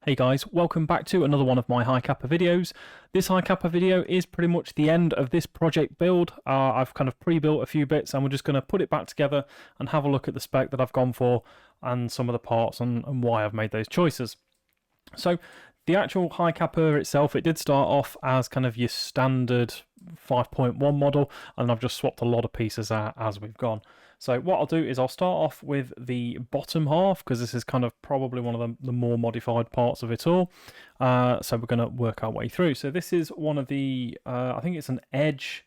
Hey guys, welcome back to another one of my high Capa videos. This high Capa video is pretty much the end of this project build. I've kind of pre-built a few bits and we're just going to put it back together and have a look at the spec that I've gone for and some of the parts and why I've made those choices. So the actual high Capa itself, it did start off as kind of your standard 5.1 model, and I've just swapped a lot of pieces out as we've gone. So what I'll do is I'll start off with the bottom half, because this is kind of probably one of the more modified parts of it all. So we're going to work our way through. So this is one of the, I think it's an Edge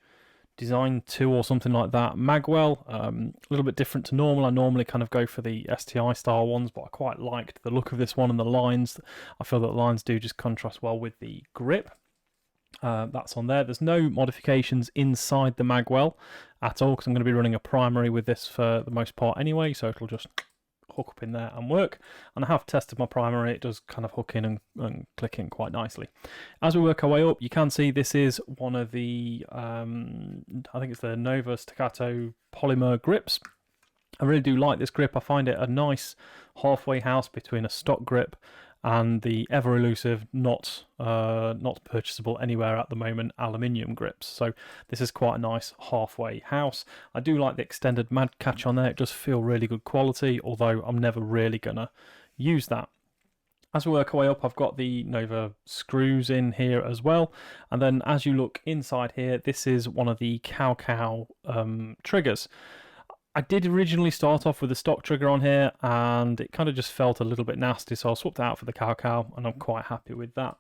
Design 2 or something like that magwell. A little bit different to normal. I normally kind of go for the STI style ones, but I quite liked the look of this one and the lines. I feel that the lines do just contrast well with the grip. That's on there. There's no modifications inside the magwell at all, because I'm going to be running a primary with this for the most part anyway, so it'll just hook up in there and work. And I have tested my primary, it does kind of hook in and click in quite nicely. As we work our way up, you can see this is one of the I think it's the Nova Staccato polymer grips. I really do like this grip. I find it a nice halfway house between a stock grip and the ever elusive, not purchasable anywhere at the moment, aluminium grips. So this is quite a nice halfway house. I do like the extended mad catch on there. It does feel really good quality, although I'm never really gonna use that. As we work our way up, I've got the Nova screws in here as well. And then as you look inside here, this is one of the CowCow triggers. I did originally start off with a stock trigger on here, and it kind of just felt a little bit nasty, so I swapped it out for the CowCow, and I'm quite happy with that.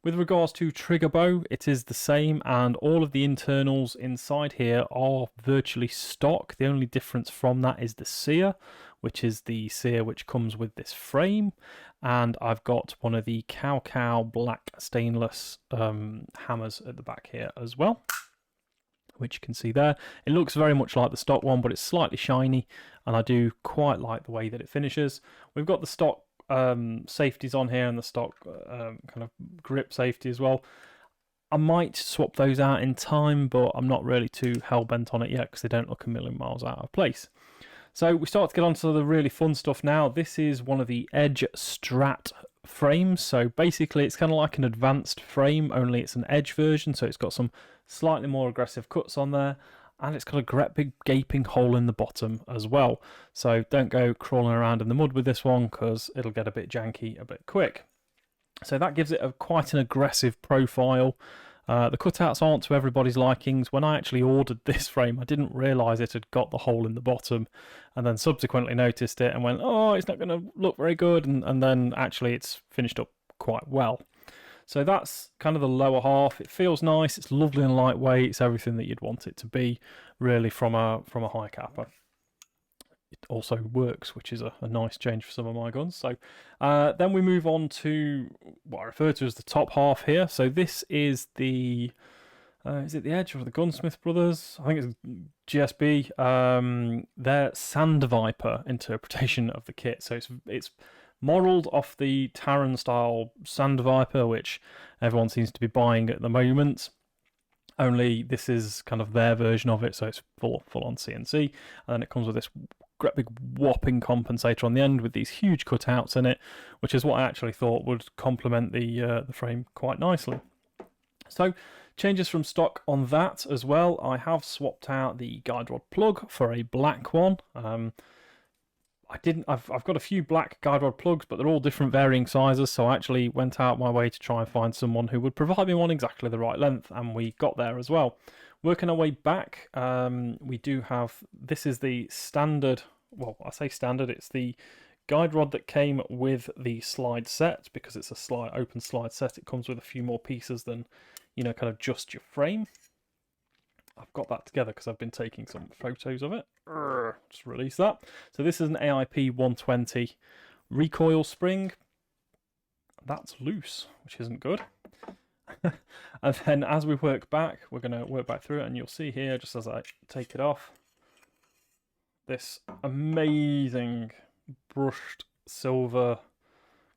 With regards to trigger bow, it is the same, and all of the internals inside here are virtually stock. The only difference from that is the sear, which is the sear which comes with this frame, and I've got one of the CowCow black stainless hammers at the back here as well, which you can see there. It looks very much like the stock one, but it's slightly shiny, and I do quite like the way that it finishes. We've got the stock safeties on here and the stock kind of grip safety as well. I might swap those out in time, but I'm not really too hell-bent on it yet because they don't look a million miles out of place. So we start to get onto the really fun stuff now. This is one of the Edge Strat frames. So basically it's kind of like an advanced frame, only it's an Edge version, so it's got some slightly more aggressive cuts on there, and it's got a great big gaping hole in the bottom as well. So don't go crawling around in the mud with this one, because it'll get a bit janky a bit quick. So that gives it quite an aggressive profile. The cutouts aren't to everybody's likings. When I actually ordered this frame, I didn't realise it had got the hole in the bottom, and then subsequently noticed it and went, oh, it's not going to look very good, and then actually it's finished up quite well. So that's kind of the lower half. It feels nice, it's lovely and lightweight, it's everything that you'd want it to be, really, from a high Capa. It also works, which is a nice change for some of my guns. So then we move on to what I refer to as the top half here. So this is the, is it the Edge or the Gunsmith Brothers? I think it's GSB. Their Sand Viper interpretation of the kit. So it's modelled off the Taran style Sand Viper, which everyone seems to be buying at the moment. Only this is kind of their version of it, so it's full on CNC, and then it comes with this great big whopping compensator on the end with these huge cutouts in it, which is what I actually thought would complement the frame quite nicely. So changes from stock on that as well. I have swapped out the guide rod plug for a black one. I've got a few black guide rod plugs, but they're all different varying sizes, so I actually went out my way to try and find someone who would provide me one exactly the right length, and we got there as well. Working our way back, we do have, this is the standard, well, I say standard, it's the guide rod that came with the slide set, because it's a open slide set. It comes with a few more pieces than, you know, kind of just your frame. I've got that together because I've been taking some photos of it. Just release that. So this is an AIP 120 recoil spring. That's loose, which isn't good. And then as we work back, we're going to work back through it, and you'll see here, just as I take it off, this amazing brushed silver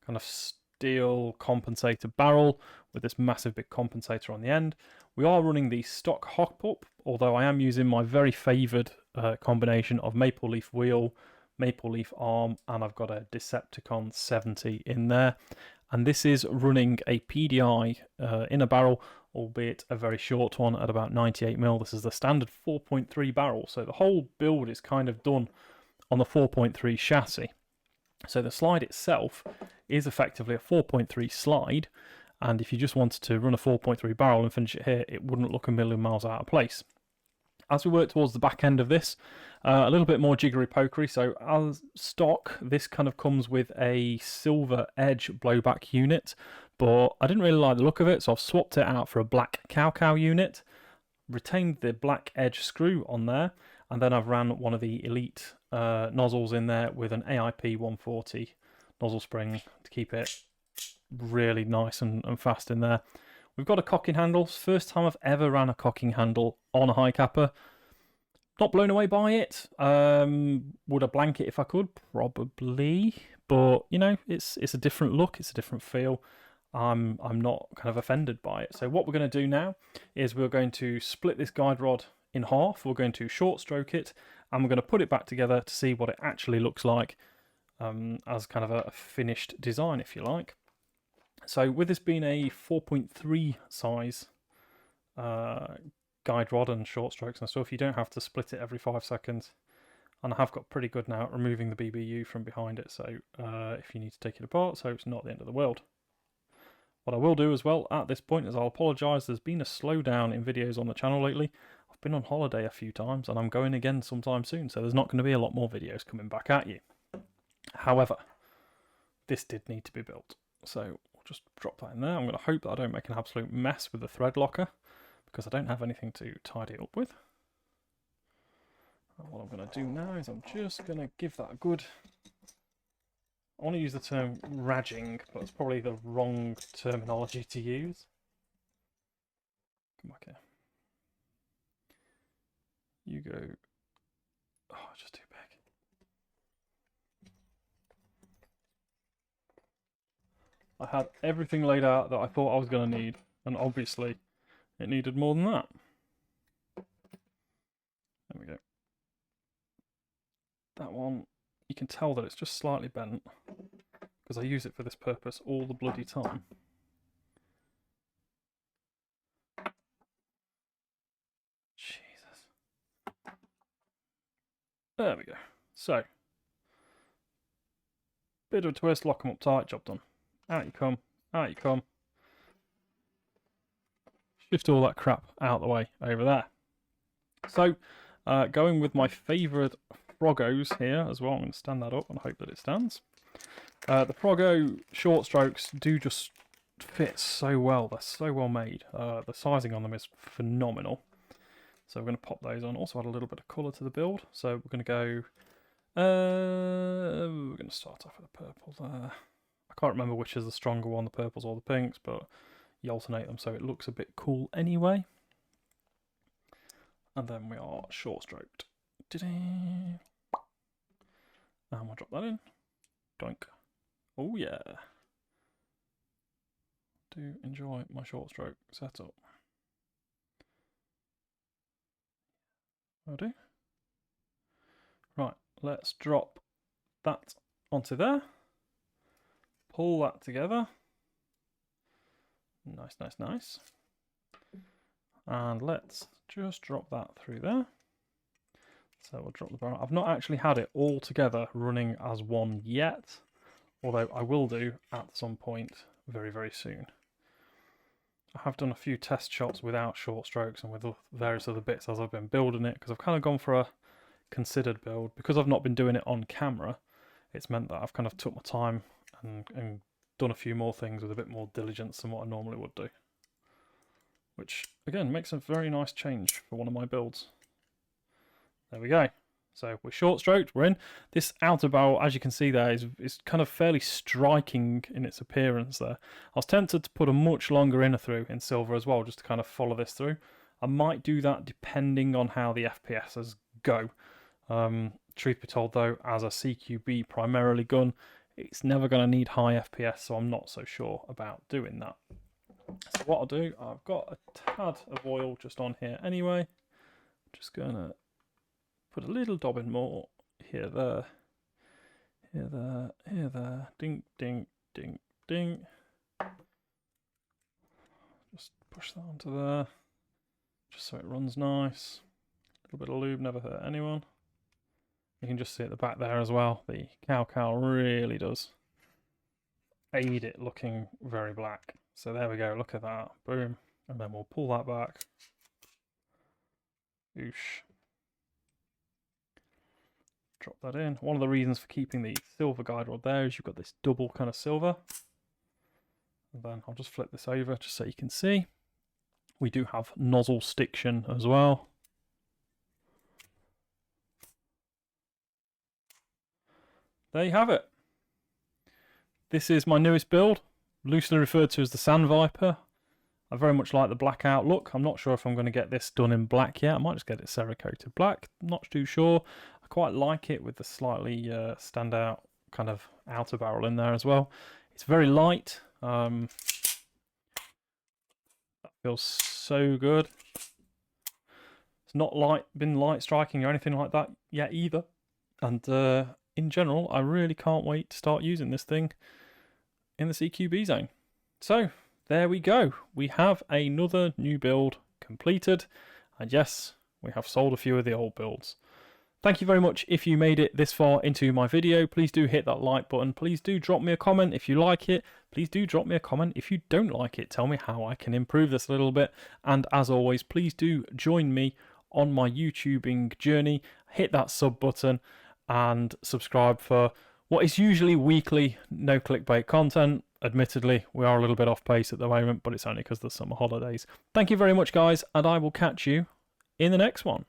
kind of steel compensator barrel with this massive big compensator on the end. We are running the stock hop-up, although I am using my very favoured combination of maple leaf wheel, maple leaf arm, and I've got a Decepticon 70 in there. and this is running a PDI in a barrel, albeit a very short one at about 98mm. This is the standard 4.3 barrel, so the whole build is kind of done on the 4.3 chassis. So the slide itself is effectively a 4.3 slide, and if you just wanted to run a 4.3 barrel and finish it here, it wouldn't look a million miles out of place. As we work towards the back end of this, a little bit more jiggery pokery. So as stock, this kind of comes with a silver edge blowback unit, but I didn't really like the look of it, so I've swapped it out for a black CowCow unit, retained the black edge screw on there, and then I've ran one of the Elite nozzles in there with an AIP 140 nozzle spring to keep it really nice and fast in there. We've got a cocking handle. First time I've ever ran a cocking handle on a high capper. Not blown away by it. Would I blank it if I could? Probably. But you know, it's a different look. It's a different feel. I'm not kind of offended by it. So what we're going to do now is we're going to split this guide rod in half. We're going to short stroke it, and we're going to put it back together to see what it actually looks like as kind of a finished design, if you like. So with this being a 4.3 size guide rod and short strokes and stuff, you don't have to split it every 5 seconds. And I have got pretty good now at removing the BBU from behind it, so if you need to take it apart, so it's not the end of the world. What I will do as well at this point is I'll apologise, there's been a slowdown in videos on the channel lately. I've been on holiday a few times and I'm going again sometime soon, so there's not going to be a lot more videos coming back at you. However, this did need to be built, so we'll just drop that in there. I'm going to hope that I don't make an absolute mess with the thread locker, because I don't have anything to tidy it up with. And what I'm going to do now is I'm just going to give that a good... I want to use the term radging, but it's probably the wrong terminology to use. Come back here. You go... Oh, just too big. I had everything laid out that I thought I was going to need, and obviously it needed more than that. There we go. That one, you can tell that it's just slightly bent, because I use it for this purpose all the bloody time. Jesus. There we go. So, bit of a twist, lock them up tight, job done. Out you come, out you come. Shift all that crap out of the way over there. So, going with my favourite FrogOs here as well. I'm going to stand that up and hope that it stands. The FrogO short strokes do just fit so well. They're so well made. The sizing on them is phenomenal. So we're going to pop those on. Also add a little bit of colour to the build. So we're going to go... we're going to start off with a purple there. I can't remember which is the stronger one, the purples or the pinks, but you alternate them so it looks a bit cool anyway. And then we are short stroked. And we'll drop that in. Doink. Oh yeah. Do enjoy my short stroke setup. I do. Right, let's drop that onto there. Pull that together. Nice, nice, nice. And let's just drop that through there. So we'll drop the barrel. I've not actually had it all together running as one yet, although I will do at some point very, very soon. I have done a few test shots without short strokes and with various other bits as I've been building it, because I've kind of gone for a considered build. Because I've not been doing it on camera, it's meant that I've kind of took my time and done a few more things with a bit more diligence than what I normally would do. Which, again, makes a very nice change for one of my builds. There we go. So we're short stroked, we're in. This outer barrel, as you can see there, is kind of fairly striking in its appearance there. I was tempted to put a much longer inner through in silver as well, just to kind of follow this through. I might do that depending on how the FPSs go. Truth be told though, as a CQB primarily gun, it's never going to need high FPS, so I'm not so sure about doing that. So what I'll do, I've got a tad of oil just on here anyway. I'm just going to put a little dobbin more here, there, here, there, here, there, ding, ding, ding, ding. push that onto there, just so it runs nice. A little bit of lube never hurt anyone. You can just see at the back there as well, the CowCow really does aid it looking very black. So there we go, look at that, boom. And then we'll pull that back. Oosh. Drop that in. One of the reasons for keeping the silver guide rod there is you've got this double kind of silver. And then I'll just flip this over just so you can see. We do have nozzle stiction as well. There you have it. This is my newest build, loosely referred to as the Sand Viper. I very much like the blackout look. I'm not sure if I'm going to get this done in black yet. I might just get it Cerakoted black. Not too sure. I quite like it with the slightly standout kind of outer barrel in there as well. It's very light. That feels so good. It's not been light striking or anything like that yet either. And in general, I really can't wait to start using this thing in the CQB zone. So there we go. We have another new build completed. And yes, we have sold a few of the old builds. Thank you very much if you made it this far into my video. Please do hit that like button. Please do drop me a comment if you like it. Please do drop me a comment if you don't like it. Tell me how I can improve this a little bit. And as always, please do join me on my YouTubing journey. Hit that sub button and subscribe for what is usually weekly no clickbait content. Admittedly, we are a little bit off pace at the moment, but it's only because of the summer holidays. Thank you very much, guys, and I will catch you in the next one.